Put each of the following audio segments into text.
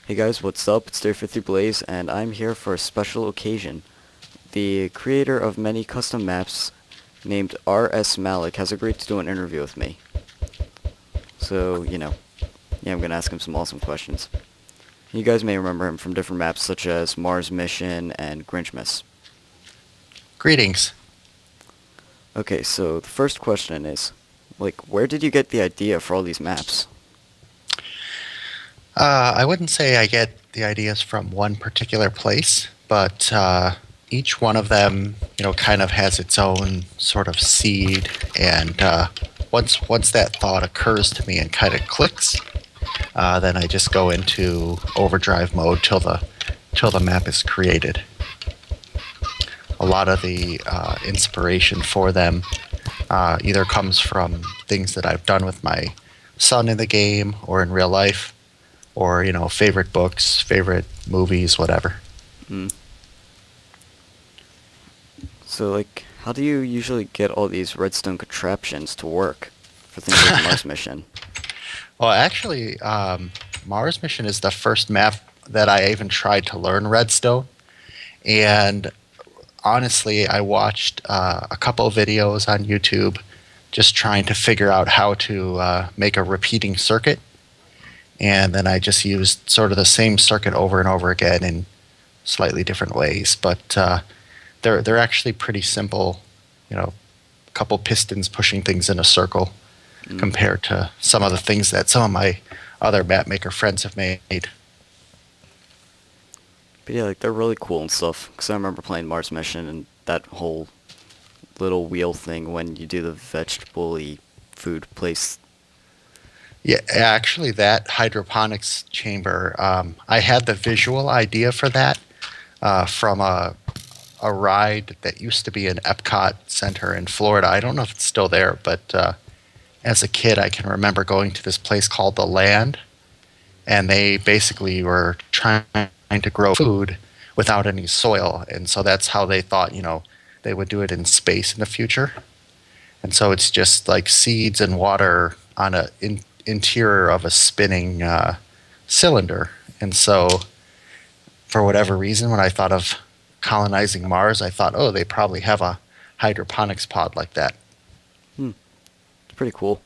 Hey guys, what's up? It's 350 Blaze, and I'm here for a special occasion. The creator of many custom maps, named Rsmalec, has agreed to do an interview with me. So, I'm gonna ask him some awesome questions. You guys may remember him from different maps such as Mars Mission and Grinchmas. Greetings. Okay, so the first question is, where did you get the idea for all these maps? I wouldn't say I get the ideas from one particular place, but each one of them, kind of has its own sort of seed. And once that thought occurs to me and kind of clicks, then I just go into overdrive mode till the map is created. A lot of the inspiration for them either comes from things that I've done with my son in the game or in real life, or favorite books, favorite movies, whatever. Hmm. So, how do you usually get all these redstone contraptions to work for things like Mars Mission? Well, actually, Mars Mission is the first map that I even tried to learn redstone, and honestly, I watched a couple of videos on YouTube just trying to figure out how to make a repeating circuit. And then I just used sort of the same circuit over and over again in slightly different ways. But they're actually pretty simple, a couple pistons pushing things in a circle compared to some of the things that some of my other map maker friends have made. But yeah, they're really cool and stuff. Because I remember playing Mars Mission and that whole little wheel thing when you do the vegetable-y food place. Yeah, actually, that hydroponics chamber, I had the visual idea for that from a ride that used to be in Epcot Center in Florida. I don't know if it's still there, but as a kid, I can remember going to this place called The Land, and they basically were trying to grow food without any soil, and so that's how they thought, they would do it in space in the future. And so it's just like seeds and water on a interior of a spinning cylinder. And so, for whatever reason, when I thought of colonizing Mars, I thought, oh, they probably have a hydroponics pod like that. It's pretty cool.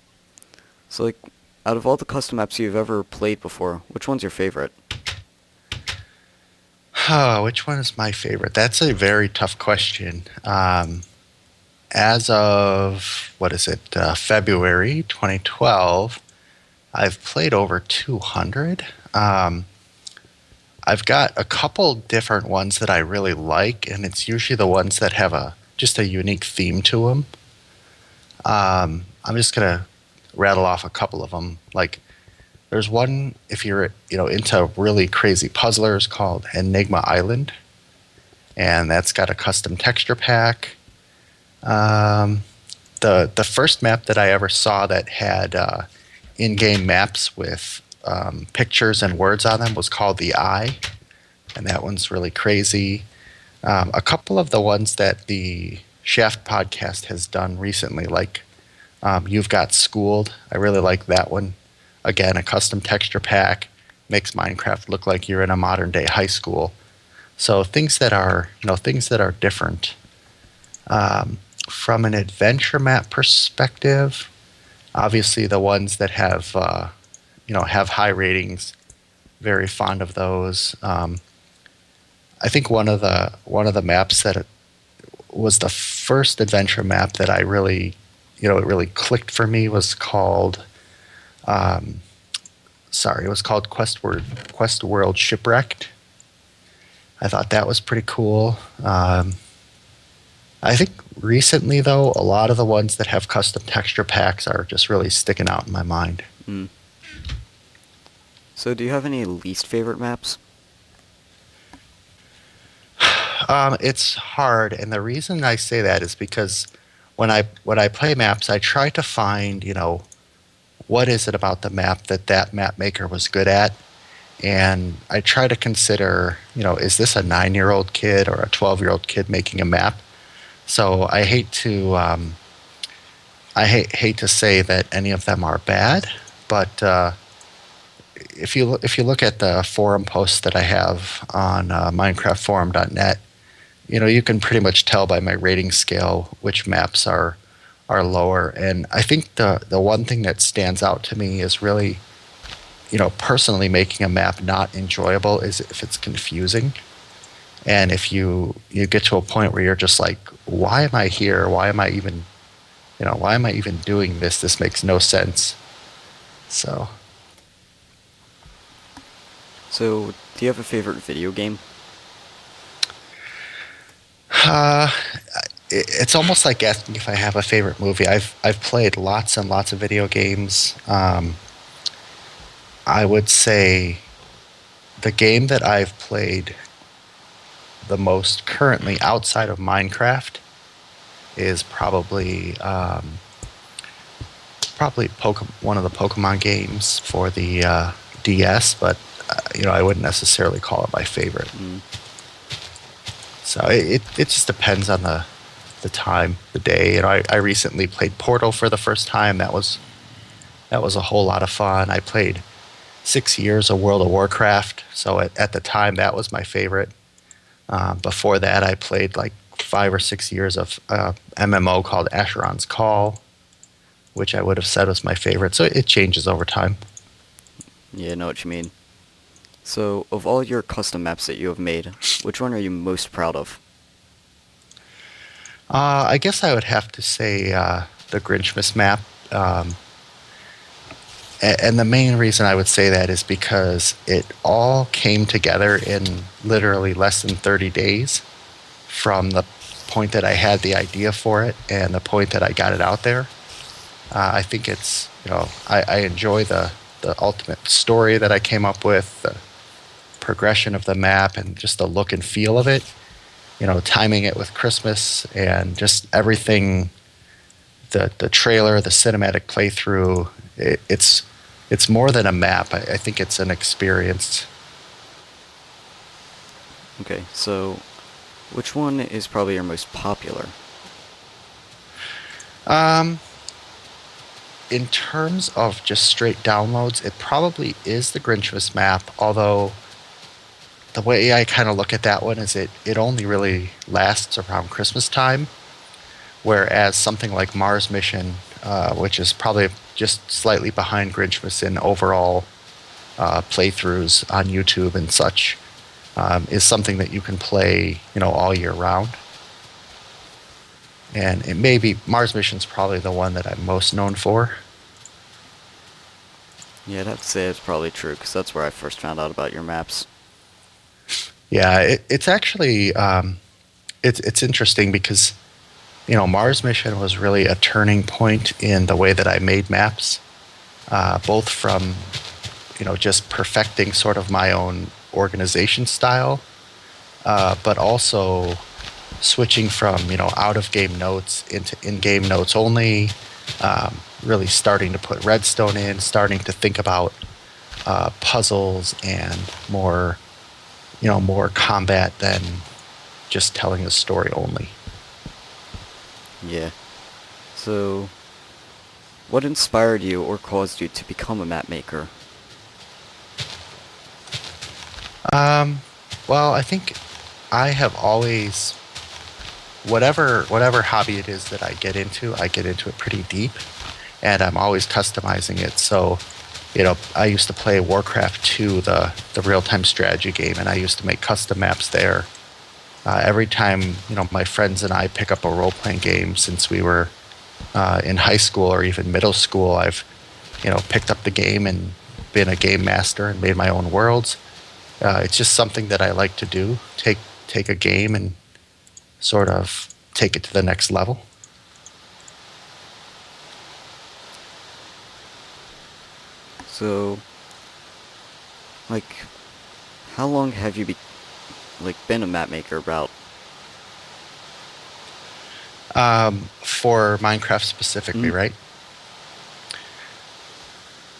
So, out of all the custom maps you've ever played before, which one's your favorite? Which one is my favorite? That's a very tough question. As of, what is it, February 2012, I've played over 200. I've got a couple different ones that I really like, and it's usually the ones that have just a unique theme to them. I'm just gonna rattle off a couple of them. Like, there's one, if you're into really crazy puzzlers, called Enigma Island, and that's got a custom texture pack. The first map that I ever saw that had in-game maps with pictures and words on them was called The Eye, and that one's really crazy. A couple of the ones that the Shaft podcast has done recently, like You've Got Schooled, I really like that one. Again, a custom texture pack, makes Minecraft look like you're in a modern day high school. So things that are different. From an adventure map perspective, obviously the ones that have have high ratings, very fond of those. I think one of the maps that was the first adventure map that I really, it really clicked for me was called, it was called Quest World Shipwrecked. I thought that was pretty cool. I think recently, though, a lot of the ones that have custom texture packs are just really sticking out in my mind. Mm. So do you have any least favorite maps? It's hard, and the reason I say that is because when I play maps, I try to find, what is it about the map that map maker was good at, and I try to consider, is this a 9-year-old kid or a 12-year-old kid making a map? So I hate to hate to say that any of them are bad, but if you look at the forum posts that I have on minecraftforum.net, you can pretty much tell by my rating scale which maps are lower. And I think the one thing that stands out to me is really, personally making a map not enjoyable is if it's confusing. And if you get to a point where you're just like, why am I here? Why am I even doing this? This makes no sense. So, So, do you have a favorite video game? uh, it's almost like asking if I have a favorite movie. I've played lots and lots of video games. I would say the game that I've played the most currently outside of Minecraft is probably one of the Pokemon games for the DS, but I wouldn't necessarily call it my favorite. Mm. So it just depends on the time, the day. I recently played Portal for the first time. That was a whole lot of fun. I played 6 years of World of Warcraft, so at the time that was my favorite. Before that, I played like 5 or 6 years of MMO called Asheron's Call, which I would have said was my favorite. So it changes over time. Yeah, I know what you mean. So, of all your custom maps that you have made, which one are you most proud of? I guess I would have to say the Grinchmas map. And the main reason I would say that is because it all came together in literally less than 30 days from the point that I had the idea for it and the point that I got it out there. I think it's, I enjoy the ultimate story that I came up with, the progression of the map, and just the look and feel of it. Timing it with Christmas and just everything, the trailer, the cinematic playthrough, it's more than a map. I think it's an experience. Okay, so which one is probably your most popular? In terms of just straight downloads, it probably is the Grinchmas map, although the way I kind of look at that one is it only really lasts around Christmas time, whereas something like Mars Mission, which is probably just slightly behind Grinchmas in overall playthroughs on YouTube and such, is something that you can play, all year round. And it may be Mars Mission's probably the one that I'm most known for. Yeah, I'd have to say it's probably true, because that's where I first found out about your maps. Yeah, it's actually it's interesting because Mars Mission was really a turning point in the way that I made maps, both from just perfecting sort of my own organization style, but also switching from out of game notes into in-game notes only, really starting to put redstone in, starting to think about puzzles and more combat than just telling a story only. Yeah. So, what inspired you or caused you to become a map maker? Well, I think I have always, whatever hobby it is that I get into it pretty deep, and I'm always customizing it. So, I used to play Warcraft 2, the real-time strategy game, and I used to make custom maps there. Every time, my friends and I pick up a role-playing game since we were in high school or even middle school, I've, picked up the game and been a game master and made my own worlds. It's just something that I like to do, take a game and sort of take it to the next level. So, how long have you been a map maker about? For Minecraft specifically, Mm. right?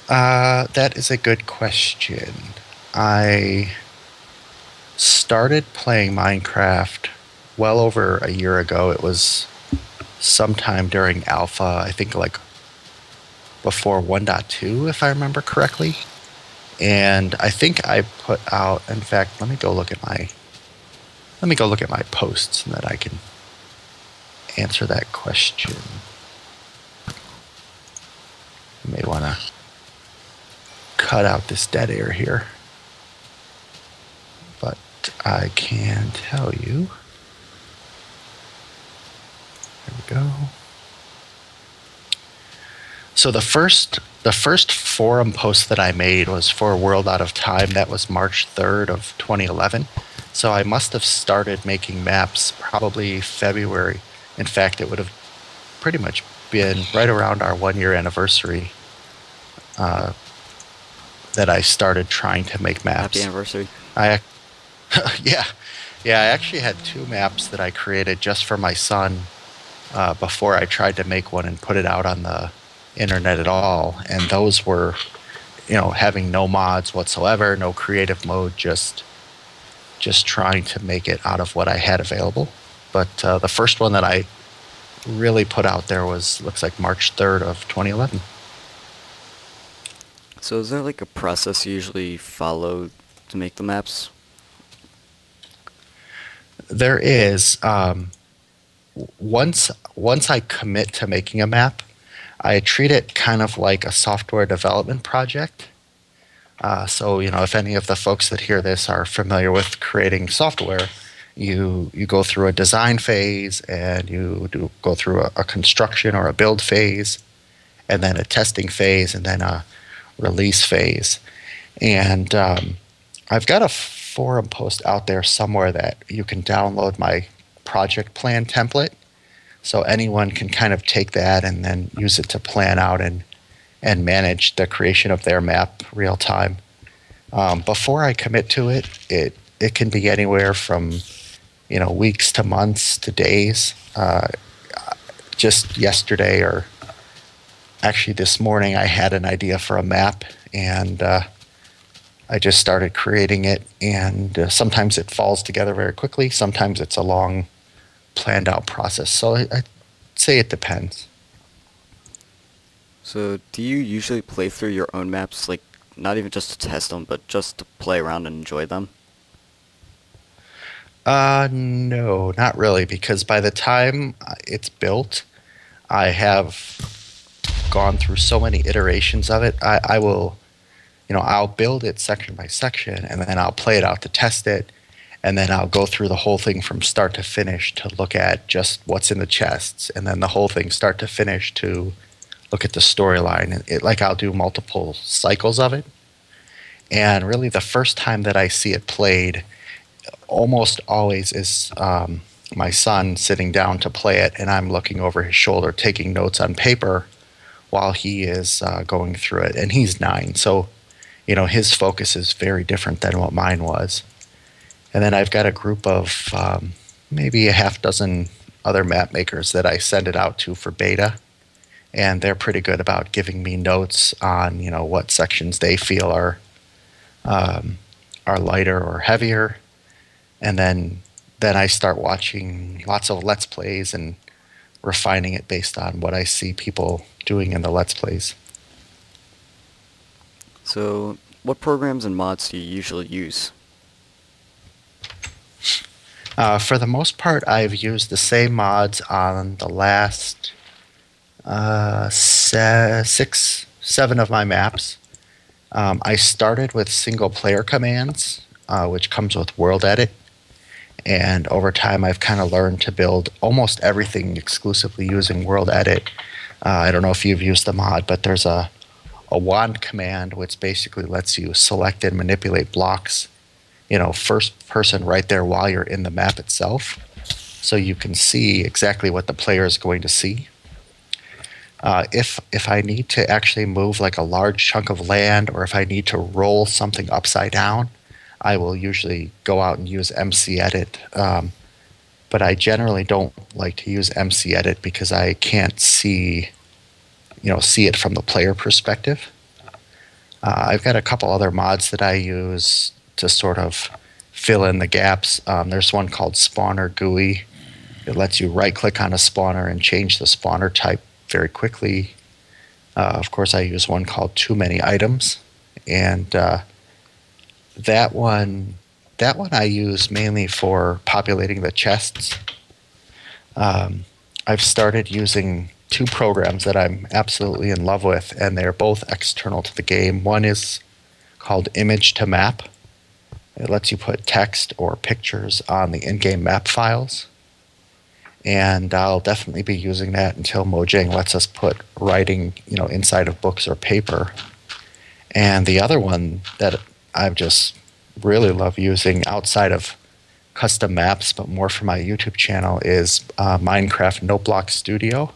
That is a good question. I started playing Minecraft well over a year ago. It was sometime during alpha, I think before 1.2, if I remember correctly. And I think I put out. In fact, let me go look at my posts, and then I can answer that question. You may want to cut out this dead air here, but I can tell you. There we go. So the first forum post that I made was for World Out of Time. That was March 3rd of 2011. So I must have started making maps probably February. In fact, it would have pretty much been right around our 1-year anniversary that I started trying to make maps. Happy anniversary. Yeah. I actually had 2 maps that I created just for my son before I tried to make one and put it out on the internet at all. And those were, having no mods whatsoever, no creative mode, just trying to make it out of what I had available. But the first one that I really put out there looks like March 3rd of 2011. So is there like a process you usually follow to make the maps? There is. Once I commit to making a map, I treat it kind of like a software development project. So, if any of the folks that hear this are familiar with creating software, you go through a design phase, and you go through a construction or a build phase, and then a testing phase, and then a release phase. And I've got a forum post out there somewhere that you can download my project plan template. So anyone can kind of take that and then use it to plan out and manage the creation of their map real time. Before I commit to it, it can be anywhere from weeks to months to days. Just yesterday, or actually this morning, I had an idea for a map, and I just started creating it. And sometimes it falls together very quickly. Sometimes it's a long, planned out process. So I'd say it depends. So do you usually play through your own maps, like not even just to test them, but just to play around and enjoy them? No, not really, because by the time it's built, I have gone through so many iterations of it. I will, I'll build it section by section, and then I'll play it out to test it, and then I'll go through the whole thing from start to finish to look at just what's in the chests, and then the whole thing start to finish to look at the storyline. And I'll do multiple cycles of it. And really the first time that I see it played almost always is my son sitting down to play it, and I'm looking over his shoulder taking notes on paper while he is going through it. And he's 9, so his focus is very different than what mine was. And then I've got a group of maybe a half dozen other map makers that I send it out to for beta, and they're pretty good about giving me notes on what sections they feel are lighter or heavier. And then I start watching lots of Let's Plays and refining it based on what I see people doing in the Let's Plays. So what programs and mods do you usually use? For the most part, I've used the same mods on the last 6, 7 of my maps. I started with single player commands, which comes with World Edit. And over time, I've kind of learned to build almost everything exclusively using World Edit. I don't know if you've used the mod, but there's a wand command which basically lets you select and manipulate blocks, first person right there while you're in the map itself, so you can see exactly what the player is going to see. If I need to actually move like a large chunk of land, or if I need to roll something upside down, I will usually go out and use MC Edit. But I generally don't like to use MC Edit because I can't see it from the player perspective. I've got a couple other mods that I use to sort of fill in the gaps. There's one called Spawner GUI. It lets you right-click on a spawner and change the spawner type very quickly. Of course, I use one called Too Many Items, and that one that one I use mainly for populating the chests. Um, I've started using two programs that I'm absolutely in love with, and they're both external to the game. One is called Image to Map. It lets you put text or pictures on the in-game map files, and I'll definitely be using that until Mojang lets us put writing, inside of books or paper. And the other one that I've just really love using outside of custom maps, but more for my YouTube channel, is Minecraft Noteblock Studio,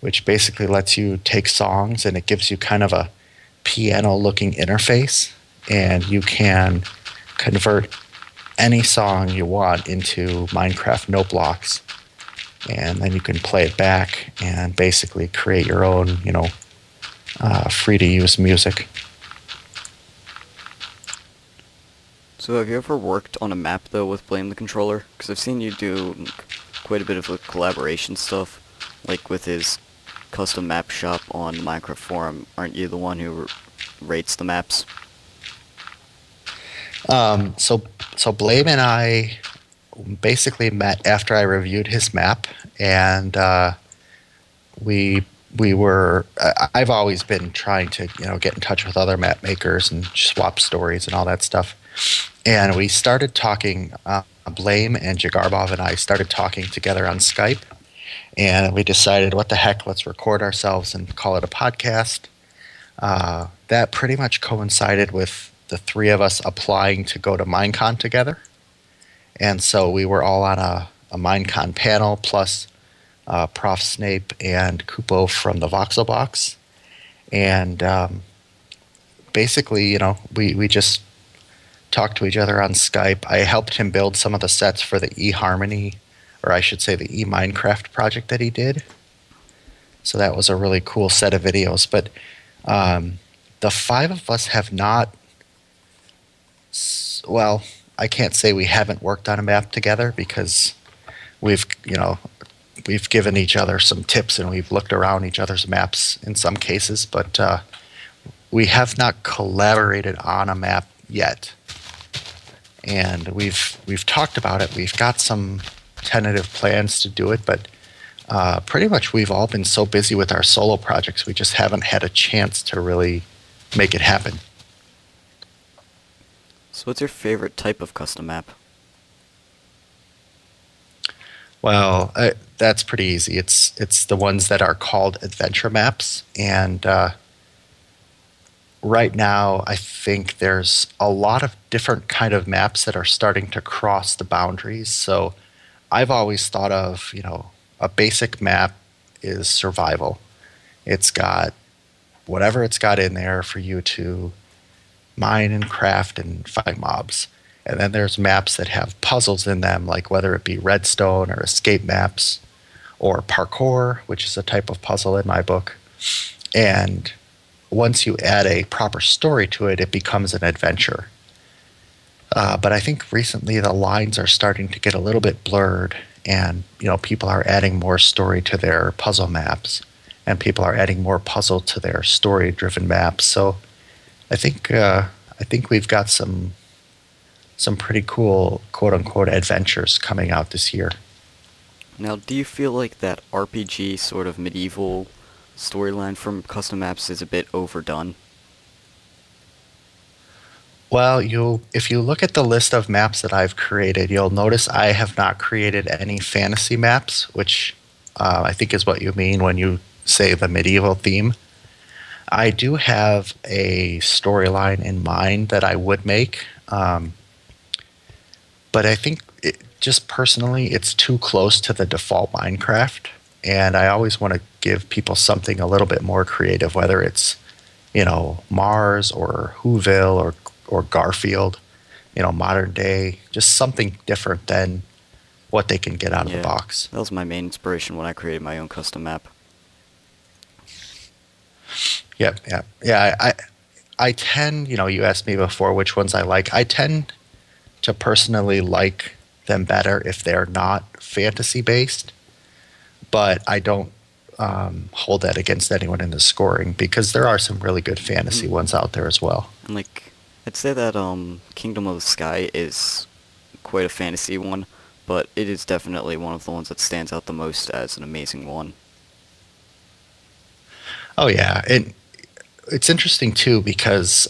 which basically lets you take songs and it gives you kind of a piano-looking interface, and you can convert any song you want into Minecraft note blocks, and then you can play it back and basically create your own, free-to-use music. So have you ever worked on a map, though, with Blame the Controller? Because I've seen you do quite a bit of collaboration stuff, like with his custom map shop on the Minecraft forum. Aren't you the one who rates the maps? So Blame and I basically met after I reviewed his map, and we were. I've always been trying to get in touch with other map makers and swap stories and all that stuff. And we started talking. Blame and Jagarbov and I started talking together on Skype, and we decided, what the heck, let's record ourselves and call it a podcast. That pretty much coincided with the three of us applying to go to Minecon together. And so we were all on a Minecon panel, plus Prof. Snape and Kupo from the Voxel Box. And basically, we just talked to each other on Skype. I helped him build some of the sets for the eHarmony, or I should say the eMinecraft project that he did. So that was a really cool set of videos. But the five of us have not, well, I can't say we haven't worked on a map together, because we've given each other some tips and we've looked around each other's maps in some cases, but we have not collaborated on a map yet. And we've talked about it. We've got some tentative plans to do it, but pretty much we've all been so busy with our solo projects, we just haven't had a chance to really make it happen. So what's your favorite type of custom map? Well, that's pretty easy. It's the ones that are called adventure maps, and right now I think there's a lot of different kind of maps that are starting to cross the boundaries. So I've always thought of, a basic map is survival. It's got whatever it's got in there for you to mine and craft and fight mobs. And then there's maps that have puzzles in them, like whether it be redstone or escape maps or parkour, which is a type of puzzle in my book. And once you add a proper story to it, it becomes an adventure. But I think recently the lines are starting to get a little bit blurred, and people are adding more story to their puzzle maps, and people are adding more puzzle to their story-driven maps. So I think we've got some pretty cool quote-unquote adventures coming out this year. Now, do you feel like that RPG sort of medieval storyline from custom maps is a bit overdone? Well, if you look at the list of maps that I've created, you'll notice I have not created any fantasy maps, which I think is what you mean when you say the medieval theme. I do have a storyline in mind that I would make, but I think just personally it's too close to the default Minecraft, and I always want to give people something a little bit more creative, whether it's Mars or Whoville or Garfield, modern day, just something different than what they can get out of the box. That was my main inspiration when I created my own custom map. Yeah. I tend, you asked me before which ones I like. I tend to personally like them better if they're not fantasy based, but I don't hold that against anyone in the scoring because there are some really good fantasy Mm. ones out there as well. And like, I'd say that Kingdom of the Sky is quite a fantasy one, but it is definitely one of the ones that stands out the most as an amazing one. Oh yeah, and it's interesting too because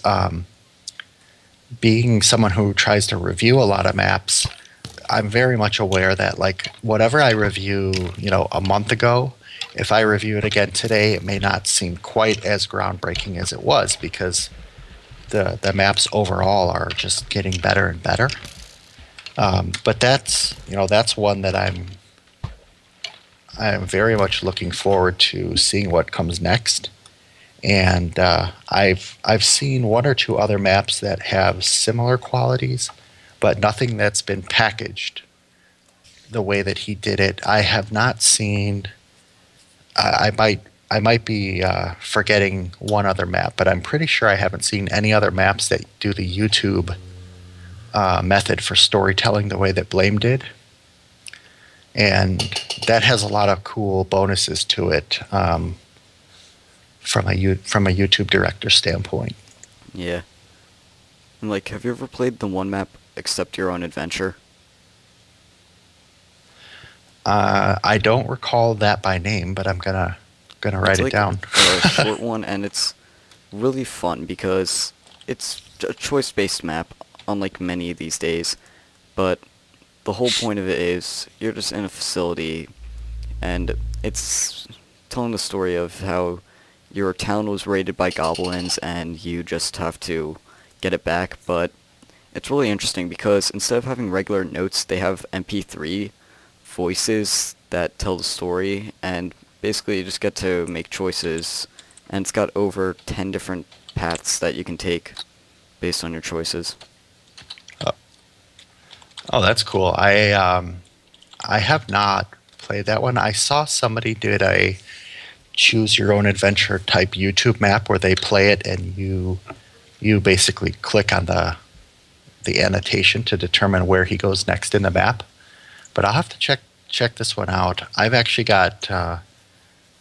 being someone who tries to review a lot of maps, I'm very much aware that like whatever I review, a month ago, if I review it again today, it may not seem quite as groundbreaking as it was because the maps overall are just getting better and better. But that's one that I'm very much looking forward to seeing what comes next. And I've seen one or two other maps that have similar qualities, but nothing that's been packaged the way that he did it. I have not seen. I might be forgetting one other map, but I'm pretty sure I haven't seen any other maps that do the YouTube method for storytelling the way that Blame did, and that has a lot of cool bonuses to it from a YouTube director standpoint. Yeah. And like, have you ever played the one map Accept Your Own Adventure? I don't recall that by name, but I'm gonna It's write it like down. a short one, and it's really fun because it's a choice-based map, unlike many these days. But the whole point of it is you're just in a facility, and it's telling the story of how your town was raided by goblins, and you just have to get it back. But it's really interesting because instead of having regular notes, they have MP3 voices that tell the story, and basically you just get to make choices, and it's got over 10 different paths that you can take based on your choices. Oh, oh, that's cool. I have not played that one. I saw somebody did a choose your own adventure type YouTube map where they play it and you basically click on the annotation to determine where he goes next in the map. But I'll have to check this one out. I've actually got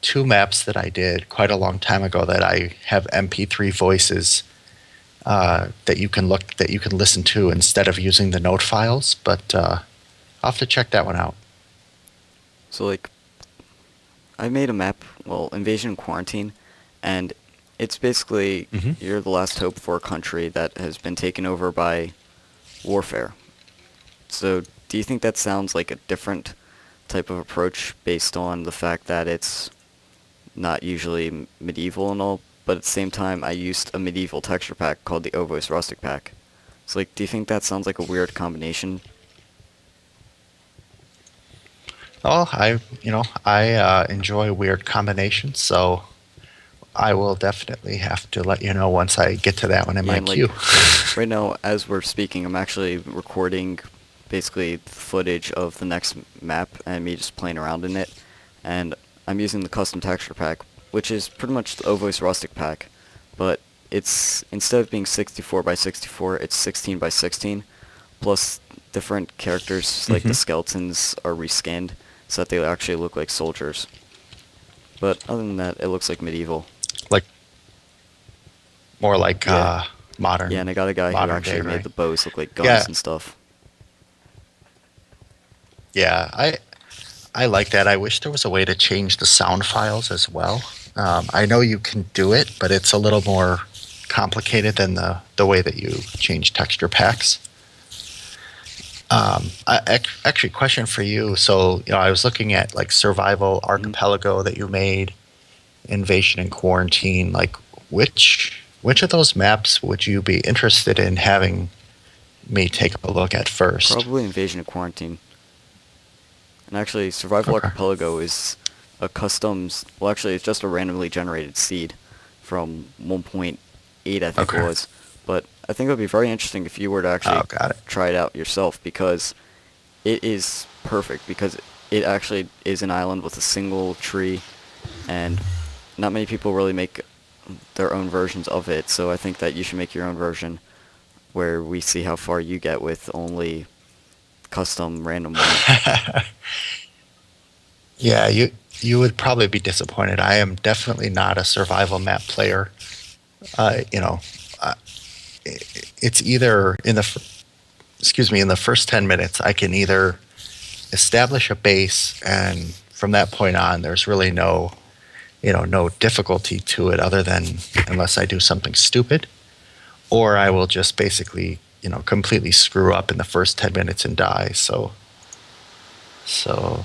two maps that I did quite a long time ago that I have MP3 voices that you can listen to instead of using the note files. But I'll have to check that one out. So like, I made a map, well, Invasion and Quarantine, and it's basically you're the last hope for a country that has been taken over by warfare. So do you think that sounds like a different type of approach based on the fact that it's not usually medieval and all, but at the same time I used a medieval texture pack called the Ovo's Rustic Pack. So like, do you think that sounds like a weird combination? Oh, I enjoy weird combinations, so I will definitely have to let you know once I get to that one in Yeah, my and like, queue. right now, as we're speaking, I'm actually recording basically footage of the next map and me just playing around in it. And I'm using the custom texture pack, which is pretty much the Ovo's Rustic Pack, but it's, instead of being 64 by 64, it's 16 by 16, plus different characters, like the skeletons, are reskinned so that they actually look like soldiers. But other than that, it looks like medieval. Like more like Yeah. modern. Yeah, and I got a guy who modern actually day, made right? the bows look like guns Yeah, and stuff. yeah. I like that. I wish there was a way to change the sound files as well. I know you can do it, but it's a little more complicated than the way that you change texture packs. Actually, question for you. So, I was looking at like Survival Archipelago that you made, Invasion and Quarantine. Like, which of those maps would you be interested in having me take a look at first? Probably Invasion and Quarantine. And actually, Survival Okay. Archipelago is a well, actually, it's just a randomly generated seed from 1.8, I think it Okay. was. But I think it would be very interesting if you were to actually Oh, got it. try it out yourself, because it is perfect, because it actually is an island with a single tree, and not many people really make their own versions of it, so I think that you should make your own version where we see how far you get with only custom random ones. Yeah, you would probably be disappointed. I am definitely not a survival map player. You know, uh, it's either in the first 10 minutes, I can either establish a base, and from that point on, there's really no difficulty to it other than unless I do something stupid, or I will just basically, completely screw up in the first 10 minutes and die. So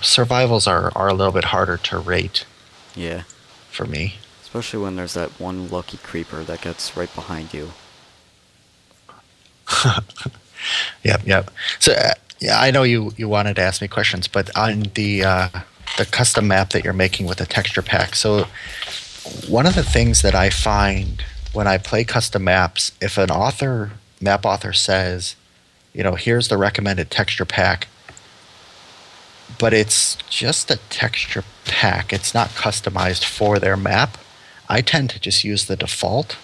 survivals are a little bit harder to rate Yeah. for me. Especially when there's that one lucky creeper that gets right behind you. Yep, yep. So yeah, I know you wanted to ask me questions, but on the custom map that you're making with the texture pack. So one of the things that I find when I play custom maps, if an map author says, here's the recommended texture pack, but it's just a texture pack, it's not customized for their map, I tend to just use the default.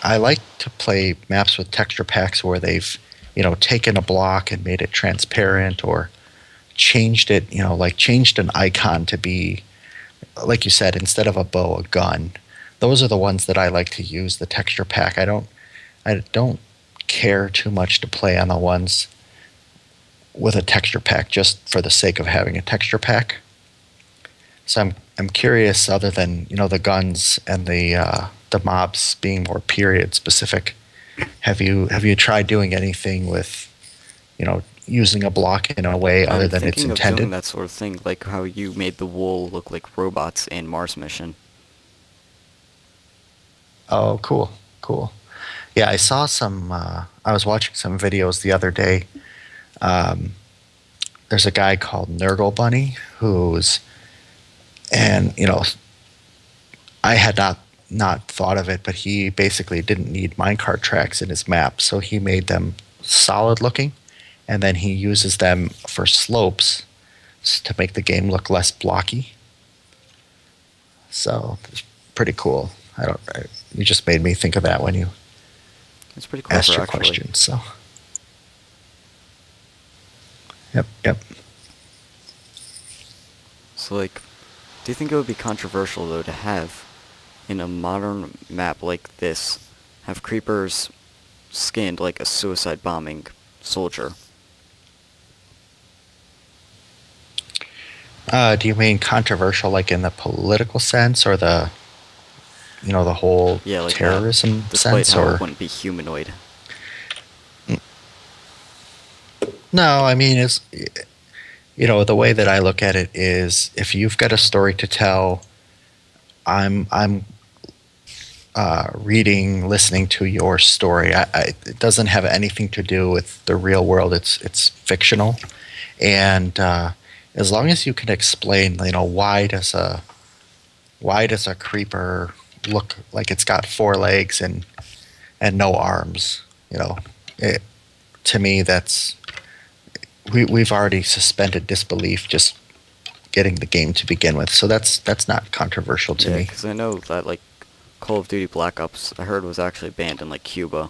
I like to play maps with texture packs where they've, taken a block and made it transparent, or changed it, like changed an icon to be, like you said, instead of a bow, a gun. Those are the ones that I like to use the texture pack. I don't care too much to play on the ones with a texture pack just for the sake of having a texture pack. So I'm curious, other than the guns and the mobs being more period specific, have you tried doing anything with using a block in a way other I'm than it's thinking of doing intended? that sort of thing, like how you made the wool look like robots in Mars Mission. Oh, cool, cool. Yeah, I saw some. I was watching some videos the other day. Um, there's a guy called Nurgle Bunny who's, and I had not thought of it, but he basically didn't need minecart tracks in his map, so he made them solid looking, and then he uses them for slopes to make the game look less blocky. So it's pretty cool. You just made me think of that when you It's pretty asked clever, your actually. question. So, yep, yep. So, like, do you think it would be controversial, though, to have, in a modern map like this, have creepers skinned like a suicide bombing soldier? Do you mean controversial, like in the political sense, or the whole Yeah, like that. terrorism Despite sense, how it or? wouldn't be humanoid. No, I mean, the way that I look at it is, if you've got a story to tell, I'm reading, listening to your story. It doesn't have anything to do with the real world. It's fictional, and as long as you can explain, why does a creeper look like it's got four legs and no arms? It, to me, we've already suspended disbelief just getting the game to begin with. So that's not controversial to Yeah, me. because I know that, like, Call of Duty Black Ops, I heard was actually banned in, like, Cuba.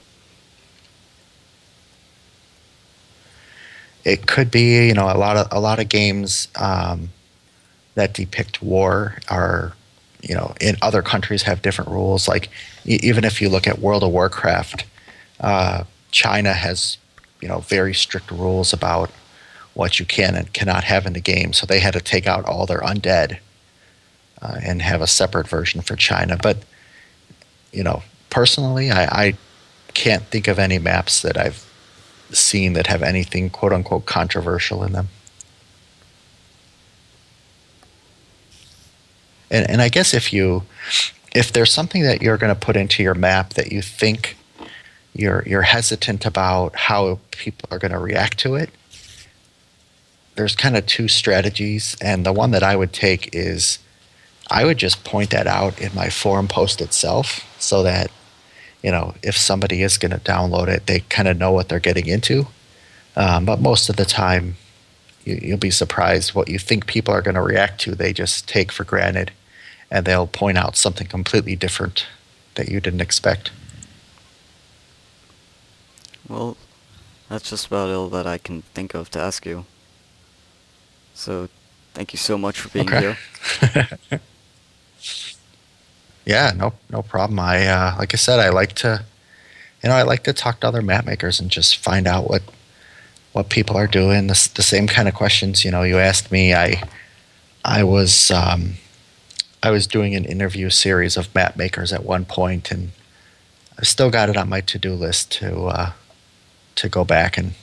It could be, a lot of games that depict war are, in other countries have different rules. Like even if you look at World of Warcraft, China has, very strict rules about what you can and cannot have in the game. So they had to take out all their undead and have a separate version for China. But personally, I can't think of any maps that I've seen that have anything quote unquote controversial in them. And I guess if there's something that you're going to put into your map that you think you're hesitant about how people are going to react to it, there's kind of two strategies, and the one that I would take is I would just point that out in my forum post itself, so that if somebody is going to download it, they kind of know what they're getting into. But most of the time, you'll be surprised what you think people are going to react to. They just take for granted, and they'll point out something completely different that you didn't expect. Well, that's just about all that I can think of to ask you. So, Thank you so much for being Okay. here. Yeah, no problem. I like I said, I like to talk to other map makers and just find out what people are doing. The same kind of questions, you asked me. I was I was doing an interview series of map makers at one point, and I still got it on my to-do list to go back and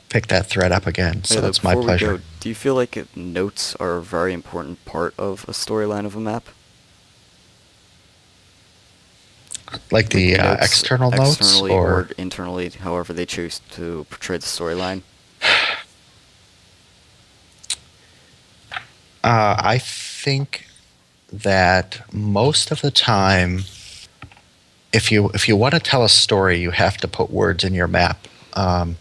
pick that thread up again. Hey, So though, it's my before we pleasure. go, do you feel like notes are a very important part of a storyline of a map? Like Like the notes external notes, externally or or internally, however they choose to portray the storyline? I think that most of the time, if you want to tell a story, you have to put words in your map. Um,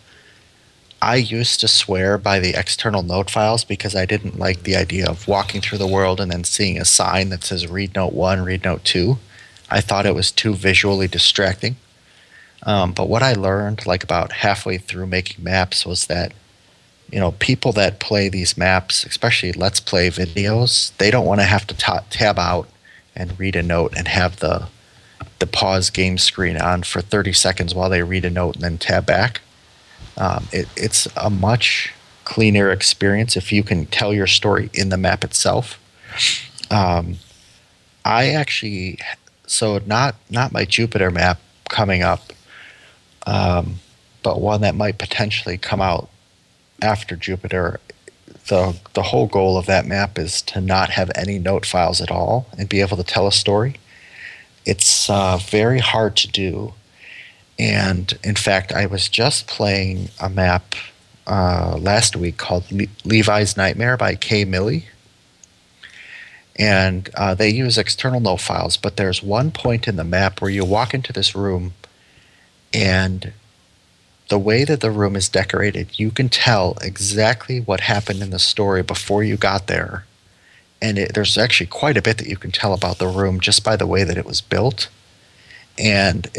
I used to swear by the external note files because I didn't like the idea of walking through the world and then seeing a sign that says read note 1, read note 2. I thought it was too visually distracting. But what I learned, like about halfway through making maps, was that people that play these maps, especially Let's Play videos, they don't want to have to tab out and read a note and have the pause game screen on for 30 seconds while they read a note and then tab back. It's a much cleaner experience if you can tell your story in the map itself. Um, I actually, so not my Jupiter map coming up, um, but one that might potentially come out after Jupiter. The whole goal of that map is to not have any note files at all and be able to tell a story. It's very hard to do. And in fact, I was just playing a map last week called Levi's Nightmare by Kay Milley. And they use external note files, but there's one point in the map where you walk into this room, and the way that the room is decorated, you can tell exactly what happened in the story before you got there. And there's actually quite a bit that you can tell about the room just by the way that it was built. And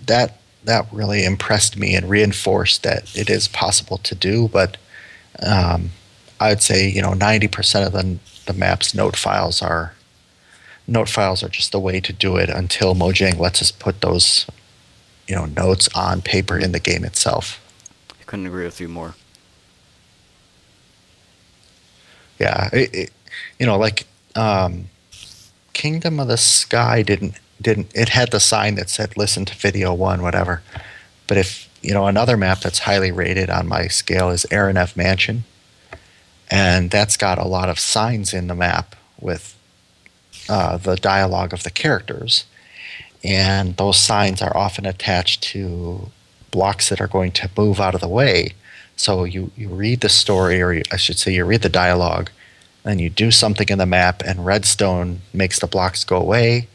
that really impressed me and reinforced that it is possible to do. But um, I'd say 90% of the map's note files are just the way to do it until Mojang lets us put those notes on paper in the game itself. I couldn't agree with you more. Yeah, like Kingdom of the Sky didn't it had the sign that said listen to video 1 whatever. But if another map that's highly rated on my scale is F Mansion, and that's got a lot of signs in the map with the dialogue of the characters, and those signs are often attached to blocks that are going to move out of the way. So you read the story, or I should say you read the dialogue, then you do something in the map, and redstone makes the blocks go away,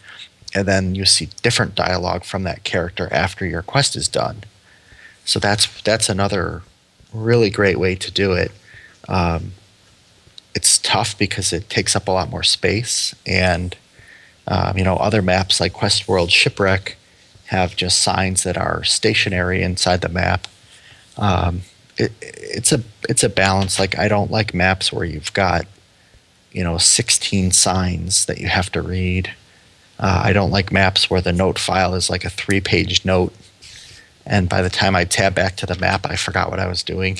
and then you see different dialogue from that character after your quest is done. So that's another really great way to do it. Um, it's tough because it takes up a lot more space, and other maps like Quest World Shipwreck have just signs that are stationary inside the map. It's a balance. Like, I don't like maps where you've got 16 signs that you have to read. I don't like maps where the note file is like a 3-page note, and by the time I tab back to the map, I forgot what I was doing.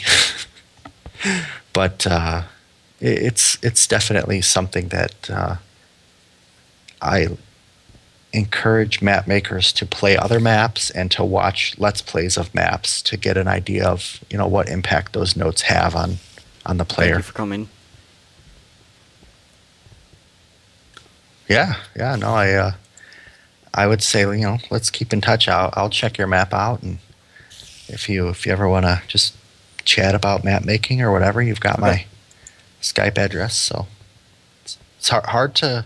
But it's definitely something that I encourage map makers to play other maps and to watch Let's Plays of maps to get an idea of what impact those notes have on the Thank you player. for coming. Yeah, no, I would say let's keep in touch. I'll check your map out, and if you ever want to just chat about map making or whatever, you've got my Skype address. So it's hard to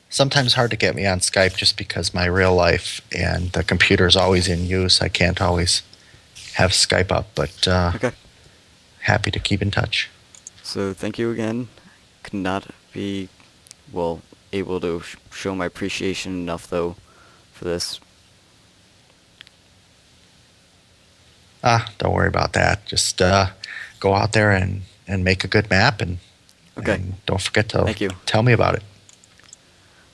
sometimes hard to get me on Skype just because my real life and the computer's always in use. I can't always have Skype up, but Okay. happy to keep in touch. So thank you again. Could not be, well, able to show my appreciation enough, though, for this. Don't worry about that. Just go out there and make a good map, and Okay. And don't forget to Thank you. tell me about it.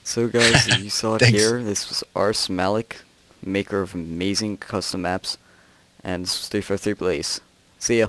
So guys, you saw it Thanks. here. This was Rsmalec, maker of amazing custom maps, and this was 353 Blaze. See ya.